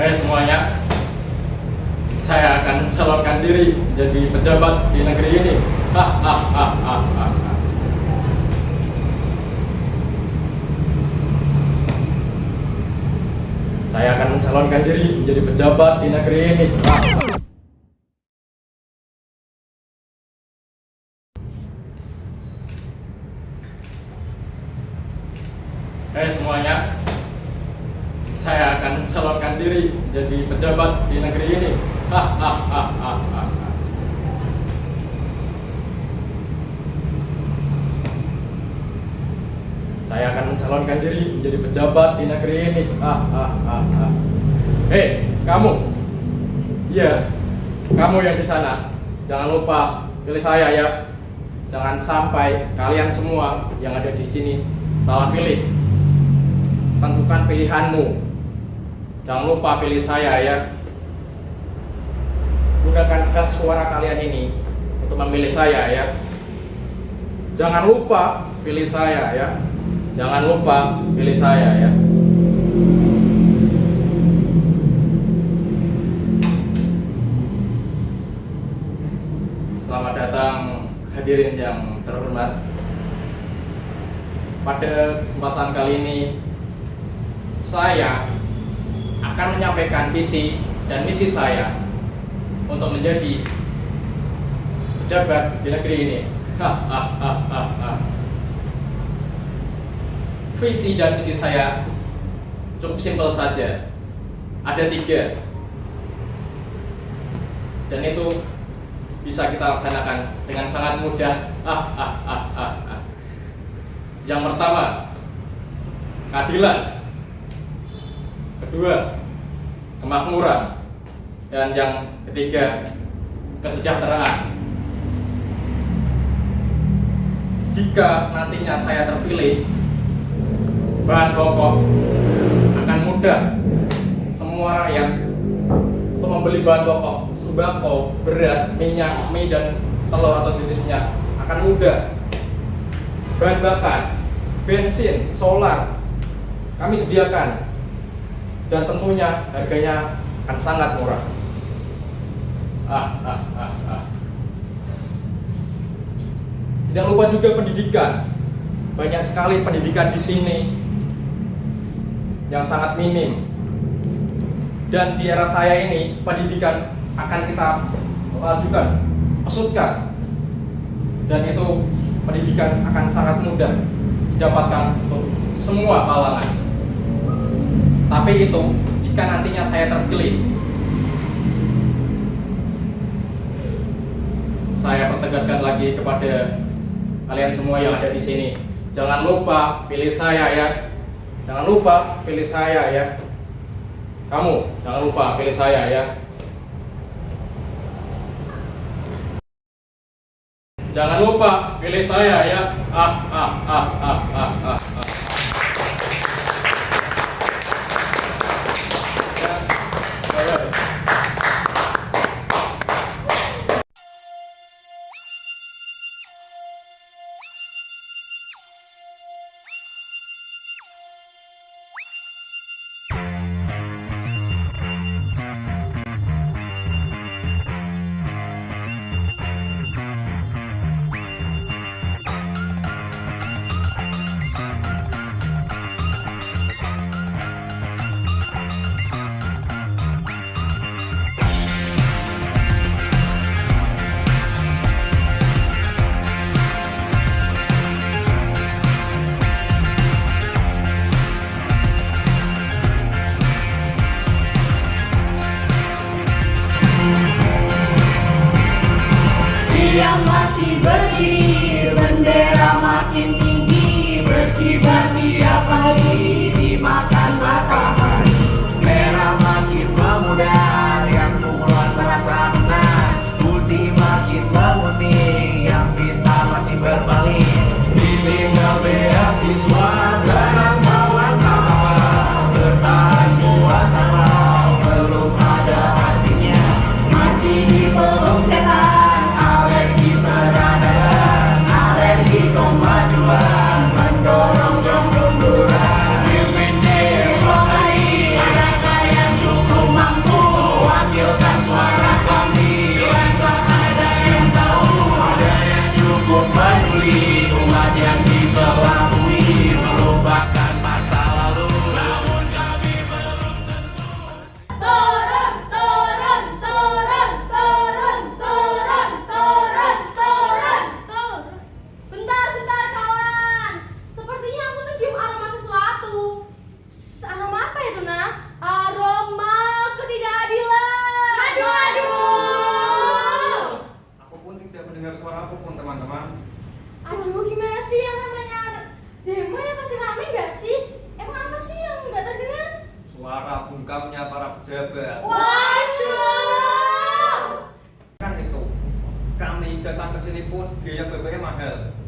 Semuanya, saya akan mencalonkan diri jadi pejabat di negeri ini. Hahaha. Saya akan mencalonkan diri menjadi pejabat di negeri ini. Semuanya, saya akan mencalonkan diri menjadi pejabat di negeri ini. Hahaha. Saya akan mencalonkan diri menjadi pejabat di negeri ini. Hei, kamu. Iya, kamu yang di sana. Jangan lupa pilih saya ya. Jangan sampai kalian semua yang ada di sini salah pilih. Tentukan pilihanmu. Jangan lupa pilih saya ya. Gunakan hak suara kalian ini untuk memilih saya ya. Jangan lupa pilih saya ya. Jangan lupa pilih saya ya. Selamat datang hadirin yang terhormat. Pada kesempatan kali ini saya akan menyampaikan visi dan misi saya untuk menjadi pejabat di negeri ini. Visi dan misi saya cukup simpel saja. Ada 3. Dan itu bisa kita laksanakan dengan sangat mudah. Yang pertama, keadilan. Kedua, kemakmuran. Dan yang ketiga, kesejahteraan. Jika nantinya saya terpilih, bahan pokok akan mudah. Semua rakyat untuk membeli bahan pokok, sembako, beras, minyak, mie, dan telur atau jenisnya akan mudah. Bahan bakar, bensin, solar kami sediakan, dan tentunya harganya akan sangat murah. Tidak lupa juga pendidikan. Banyak sekali pendidikan di sini yang sangat minim. Dan di era saya ini, pendidikan akan kita ajukan, pesutkan. Dan itu pendidikan akan sangat mudah didapatkan untuk semua kalangan. Tapi itu jika nantinya saya terpilih. Saya pertegaskan lagi kepada kalian semua yang ada di sini, jangan lupa pilih saya ya. Jangan lupa pilih saya ya. Kamu jangan lupa pilih saya ya. Jangan lupa pilih saya ya.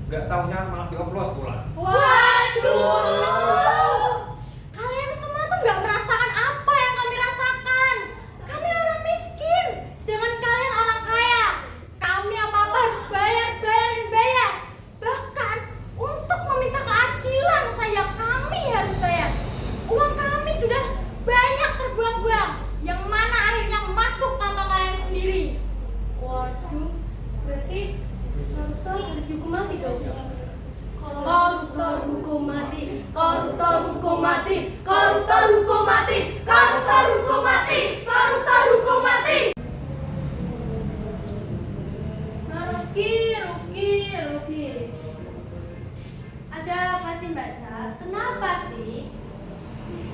nggak taunya malah dioplos pula. Waduh, kalian semua tuh nggak merasakan apa yang kami rasakan. Kami orang miskin, sedangkan kalian orang kaya. Kami apa-apa harus bayar. Bahkan untuk meminta keadilan saja kami harus bayar. Uang kami sudah banyak terbuang-buang, yang mana akhirnya masuk kantong kalian sendiri. Waduh, berarti monster harus dihukum mati dong. Koruptor hukum mati, koruptor hukum mati, koruptor hukum mati, koruptor hukum mati, koruptor hukum mati. Rugi. Ada apa sih Mbak Ca? Kenapa sih?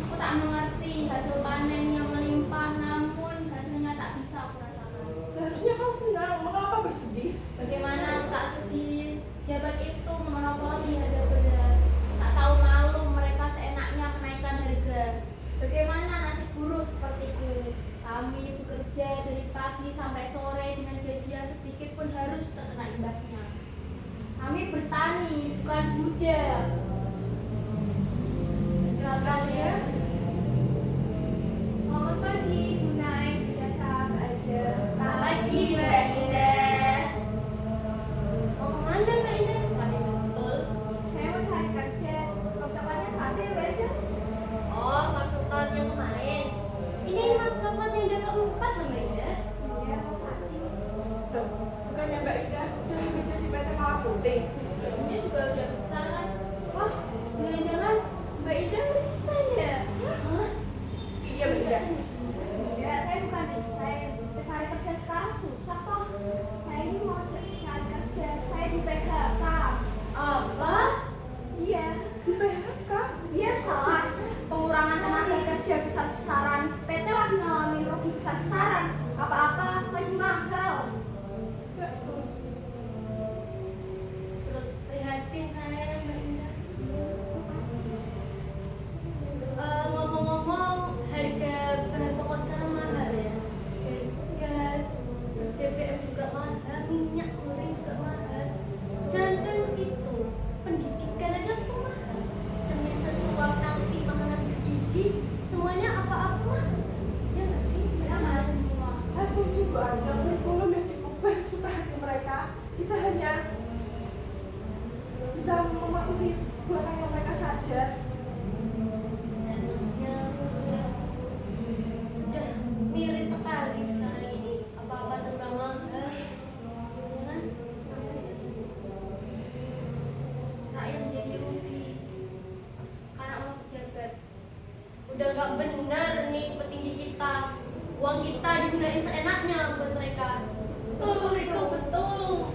Aku tak mengerti hasil panen yang melimpah, namun hasilnya tak bisa aku rasakan. Seharusnya kau senang, mengapa bersedih? Bagaimana aku tak sedih? Jabat itu memonopoli harga beras. Tak tahu malu mereka seenaknya menaikkan harga. Bagaimana nasib buruh sepertiku? Kami bekerja dari pagi sampai sore dengan gajian sedikit pun harus terkena imbasnya. Kami bertani, bukan budak. Silakan ya. Selamat pagi, Bu Naik, jasa Mbak Aja. Selamat pagi, Mbak Indah. Mau kemana Mbak Indah? Betul. Saya mau cari kerja. Coklatnya satu ya Mbak Aja? Oh, coklat yang kemarin. Ini coklat yang udah keempat loh Mbak Indah. Iya, makasih. Loh, bukannya Mbak Ida udah kerja di PT Mawar Putih? Gajinya juga udah besar kan? Wah, jangan-jangan Mbak Ida resign ya? Hah? Iya Mbak Ida. Enggak, saya bukan resign. Cari kerja sekarang susah toh. Saya ini mau cari kerja. Saya di PHK. Apa? Iya. Di PHK? Iya salah. Pengurangan tenaga kerja besar-besaran. PT lagi ngalamin rugi besar-besaran. Apa-apa lagi mahal. Turut prihatin saya Mbak Indah. Makasih. Ngomong-ngomong, harga bahan pokok sekarang mahal ya. Dari gas, terus BBM juga mahal, minyak goreng juga mahal. Jangan kan itu, pendidikan aja tuh mahal. Demi sesuap nasi makanan bergizi, semuanya apa-apa mahal. Ya nggak sih? Ya mahal semua. Saya setuju Bu Aja, kurikulum yang diubah suka hati mereka. Kita hanya bisa mematuhi buatan mereka saja. Senangnya ya, sudah miris sekali sekarang ini. Apa-apa serba mahal, ya kan? Rakyat jadi rugi karena uang pejabat. Udah nggak benar nih petinggi kita. Uang kita digunain seenaknya buat mereka. Betul itu, betul.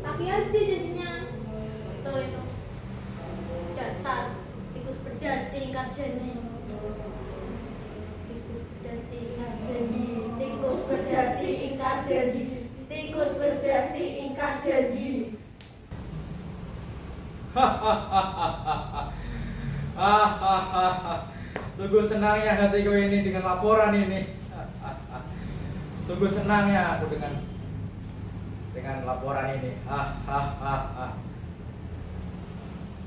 Tapi aja jadinya. Betul itu. Dasar tikus berdasi ingkar janji. Tikus berdasi ingkar janji. Tikus berdasi ingkar janji. Tikus berdasi ingkar janji. Sungguh senangnya hatiku ini dengan laporan ini. Sungguh senangnya aku dengan laporan ini.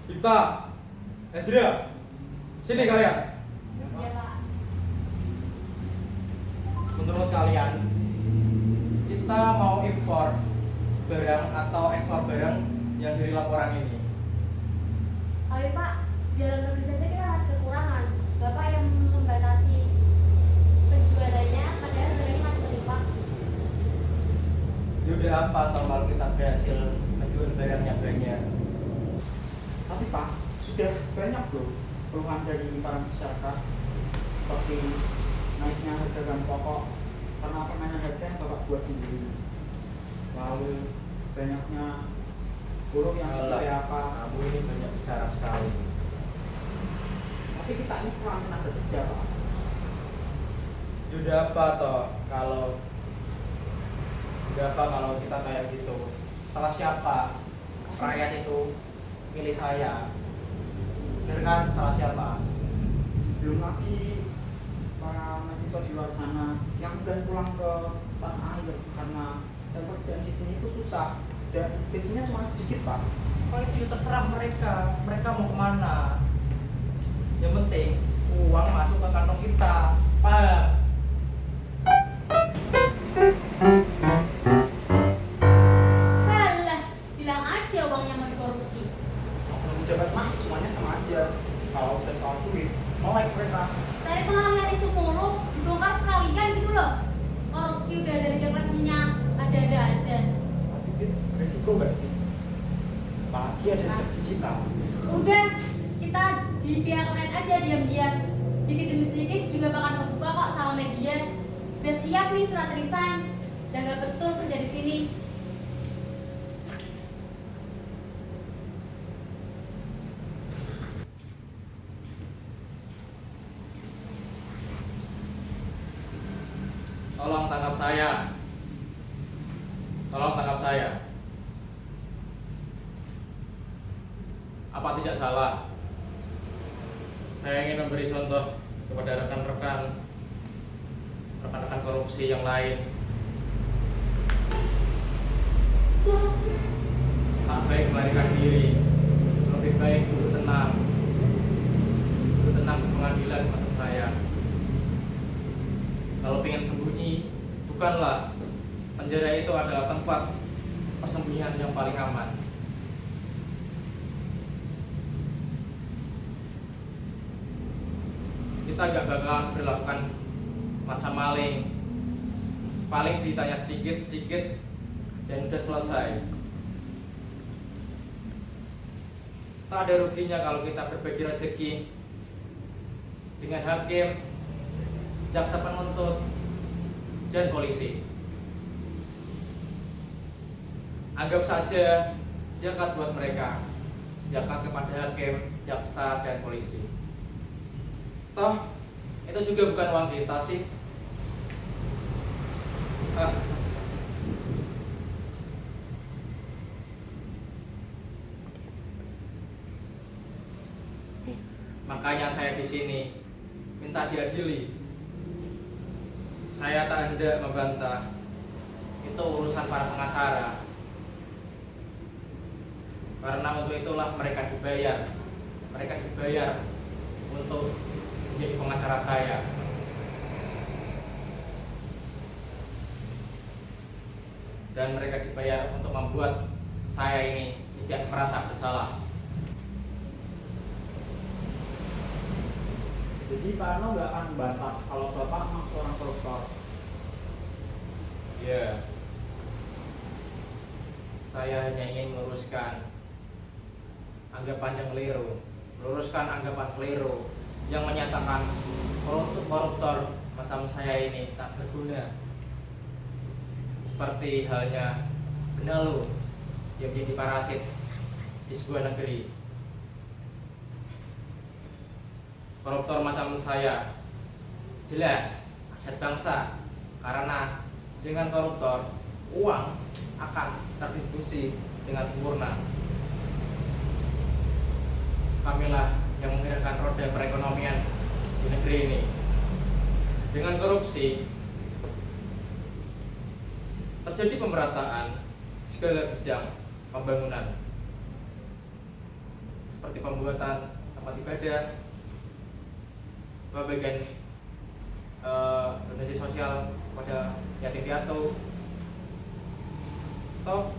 Kita, Ezra, sini kalian. Ya Pak. Menurut kalian, kita mau impor barang atau ekspor barang yang dari laporan ini? Tapi Pak, di dalam negeri saja kita masih kekurangan. Bapak yang membatasi penjualannya, padahal harganya masih berlimpah. Ya udah apa atau kalau kita berhasil menjual barangnya banyak? Tapi Pak, sudah banyak loh keluhan dari para masyarakat seperti naiknya harga bahan pokok karena penaikan harga yang Bapak buat sendiri. Lalu banyaknya buruh yang Alah, apa? kamu ini banyak bicara sekali. Tapi kita ini kurang tenaga kerja Pak. Ya udah apa toh kalau kita kayak gitu? Salah siapa? Rakyat itu milih saya. Bener kan? Salah siapa? Belum lagi para mahasiswa di luar sana yang udah pulang ke tanah air karena saya kerja di sini itu susah dan gajinya cuma sedikit Pak. Kalau itu ya terserah mereka, mereka mau kemana. Yang penting uang masuk ke kantong kita, paham? Halah, bilang aja uangnya mau dikorupsi. Oknum pejabat mah semuanya sama aja. Kalau udah soal duit, melek mereka. Cari pengalihan isu mulu, dibongkar sekalian gitu loh. Korupsi udah dari resminya, ada-ada aja. Tapi Dit, risiko gak sih? Apalagi ada riset digital. Udah, kita di pihak terkait aja diam-diam. Dikit demi sedikit juga bakal kebuka kok sama media. Dan siap nih surat resign. Dan gak betul kerja di sini. Tolong tangkap saya. Tolong tangkap saya. Apa tidak salah? Saya ingin memberi contoh kepada rekan-rekan korupsi yang lain. Tak baik melarikan diri, lebih baik duduk tenang ke pengadilan maksud saya. Kalau pengen sembunyi, bukanlah penjara itu adalah tempat persembunyian yang paling aman. Kita gak bakalan berlakukan macam maling. Paling ditanya sedikit-sedikit dan udah selesai. Tak ada ruginya kalau kita berbagi rezeki dengan hakim, jaksa penuntut, dan polisi. Anggap saja zakat buat mereka, zakat kepada hakim, jaksa, dan polisi. Toh, itu juga bukan uang kita sih. Makanya saya di sini minta diadili. Saya tak hendak membantah. Itu urusan para pengacara. Karena untuk itulah mereka dibayar. Mereka dibayar untuk menjadi pengacara saya. Dan mereka dibayar untuk membuat saya ini tidak merasa bersalah. Jadi Pak Arno nggak akan membantah kalau Bapak memang seorang koruptor. Ya, saya hanya ingin meluruskan anggapan yang keliru, meluruskan anggapan keliru yang menyatakan koruptor macam saya ini tak berguna. Seperti halnya benalu yang menjadi parasit di sebuah negeri. Koruptor macam saya jelas aset bangsa, karena dengan koruptor uang akan terdistribusi dengan sempurna. Kamilah yang menggerakkan roda perekonomian di negeri ini. Dengan korupsi terjadi pemerataan segala bidang pembangunan, seperti pembuatan tempat ibadah, bagian donasi sosial pada yatim piatu. Toh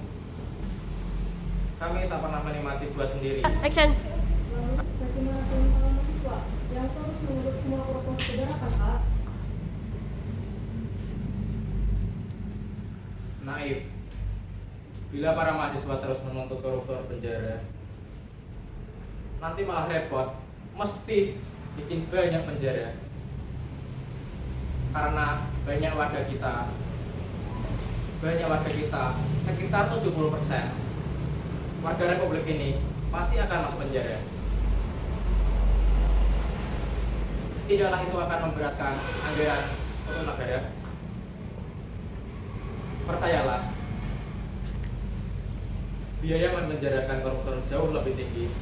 kami tak pernah menikmati buat sendiri. Action. Lalu bagaimana dengan para mahasiswa yang terus menurut semua protokol saudara kan Pak? Naif. Bila para mahasiswa terus menuntut koruptor penjara, nanti malah repot, mesti bikin banyak penjara. Karena banyak warga kita sekitar 70% warga Republik ini pasti akan masuk penjara. Tidaklah itu akan memberatkan anggaran untuk negara. Percayalah, biaya memenjarakan koruptor jauh lebih tinggi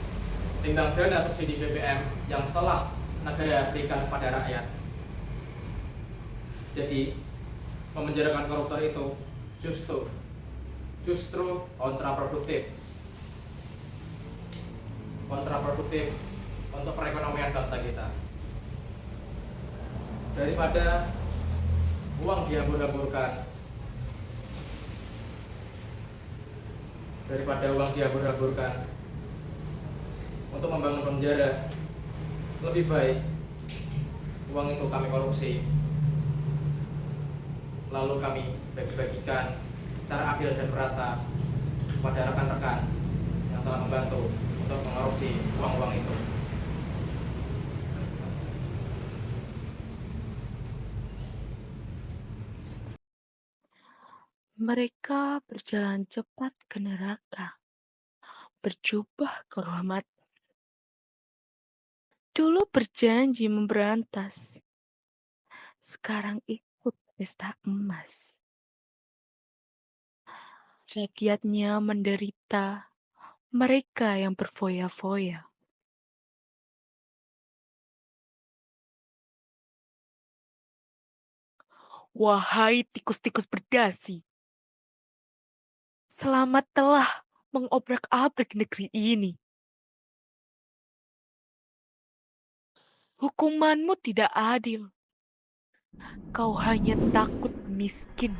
timbang dana subsidi BBM yang telah negara berikan kepada rakyat. Jadi, memenjarakan koruptor itu justru kontraproduktif. kontraproduktif untuk perekonomian bangsa kita. Daripada uang dihambur-hamburkan, untuk membangun penjara, lebih baik uang itu kami korupsi, lalu kami bagi-bagikan secara adil dan merata kepada rekan-rekan yang telah membantu untuk menkorupsi uang-uang itu. Mereka berjalan cepat ke neraka, berjubah kehormatan. Dulu berjanji memberantas, sekarang ikut pesta emas. Rakyatnya menderita, mereka yang berfoya-foya. Wahai tikus-tikus berdasi, selamat telah mengobrak-abrik negeri ini. Hukumanmu tidak adil. Kau hanya takut miskin.